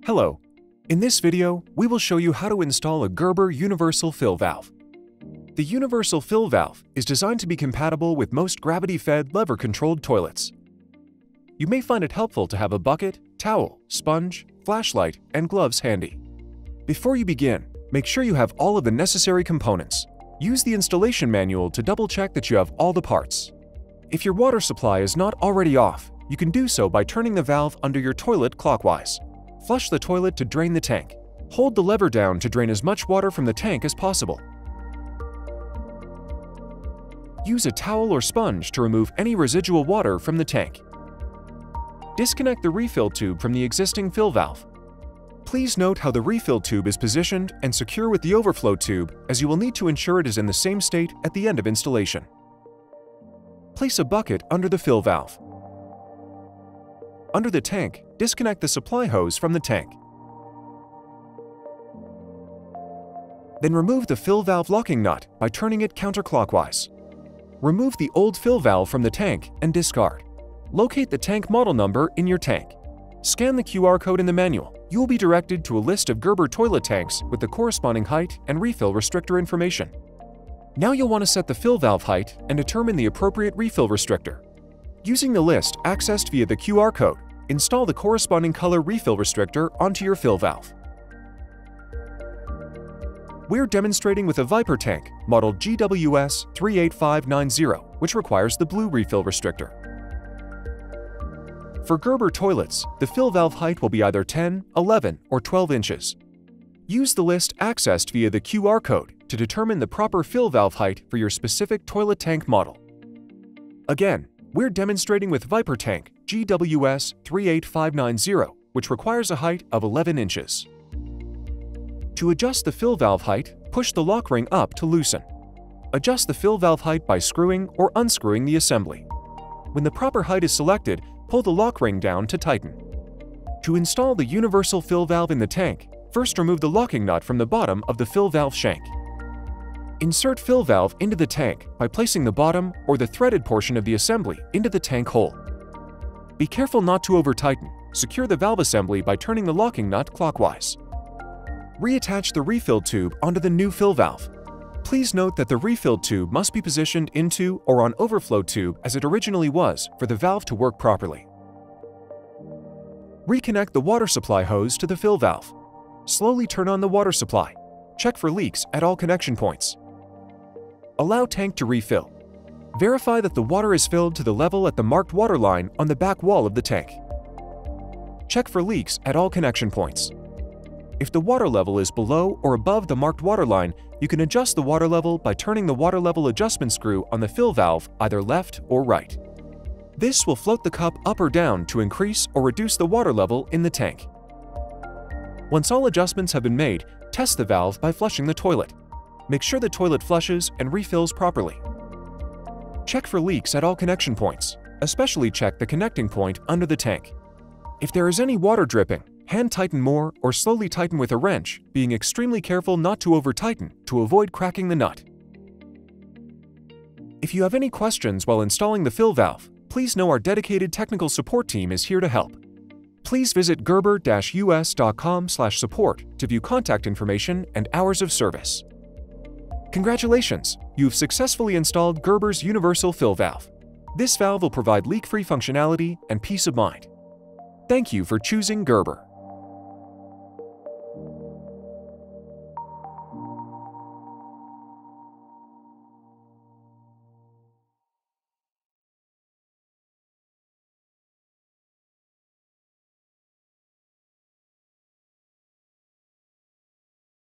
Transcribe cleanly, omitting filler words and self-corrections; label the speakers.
Speaker 1: Hello. In this video, we will show you how to install a Gerber universal fill valve. The universal fill valve is designed to be compatible with most gravity-fed, lever-controlled toilets. You may find it helpful to have a bucket, towel, sponge, flashlight, and gloves handy. Before you begin, make sure you have all of the necessary components. Use the installation manual to double-check that you have all the parts. If your water supply is not already off, you can do so by turning the valve under your toilet clockwise. Flush the toilet to drain the tank. Hold the lever down to drain as much water from the tank as possible. Use a towel or sponge to remove any residual water from the tank. Disconnect the refill tube from the existing fill valve. Please note how the refill tube is positioned and secure with the overflow tube, as you will need to ensure it is in the same state at the end of installation. Place a bucket under the fill valve. Under the tank, disconnect the supply hose from the tank. Then remove the fill valve locking nut by turning it counterclockwise. Remove the old fill valve from the tank and discard. Locate the tank model number in your tank. Scan the QR code in the manual. You will be directed to a list of Gerber toilet tanks with the corresponding height and refill restrictor information. Now you'll want to set the fill valve height and determine the appropriate refill restrictor. Using the list accessed via the QR code, install the corresponding color refill restrictor onto your fill valve. We're demonstrating with a Viper tank, model GWS 38590, which requires the blue refill restrictor. For Gerber toilets, the fill valve height will be either 10, 11, or 12 inches. Use the list accessed via the QR code to determine the proper fill valve height for your specific toilet tank model. Again, we're demonstrating with Viper tank GWS 38590, which requires a height of 11 inches. To adjust the fill valve height, push the lock ring up to loosen. Adjust the fill valve height by screwing or unscrewing the assembly. When the proper height is selected, pull the lock ring down to tighten. To install the universal fill valve in the tank, first remove the locking nut from the bottom of the fill valve shank. Insert fill valve into the tank by placing the bottom or the threaded portion of the assembly into the tank hole. Be careful not to over-tighten. Secure the valve assembly by turning the locking nut clockwise. Reattach the refill tube onto the new fill valve. Please note that the refill tube must be positioned into or on overflow tube as it originally was for the valve to work properly. Reconnect the water supply hose to the fill valve. Slowly turn on the water supply. Check for leaks at all connection points. Allow tank to refill. Verify that the water is filled to the level at the marked water line on the back wall of the tank. Check for leaks at all connection points. If the water level is below or above the marked water line, you can adjust the water level by turning the water level adjustment screw on the fill valve either left or right. This will float the cup up or down to increase or reduce the water level in the tank. Once all adjustments have been made, test the valve by flushing the toilet. Make sure the toilet flushes and refills properly. Check for leaks at all connection points, especially check the connecting point under the tank. If there is any water dripping, hand tighten more or slowly tighten with a wrench, being extremely careful not to over-tighten to avoid cracking the nut. If you have any questions while installing the fill valve, please know our dedicated technical support team is here to help. Please visit gerber-us.com/support to view contact information and hours of service. Congratulations! You've successfully installed Gerber's universal fill valve. This valve will provide leak-free functionality and peace of mind. Thank you for choosing Gerber.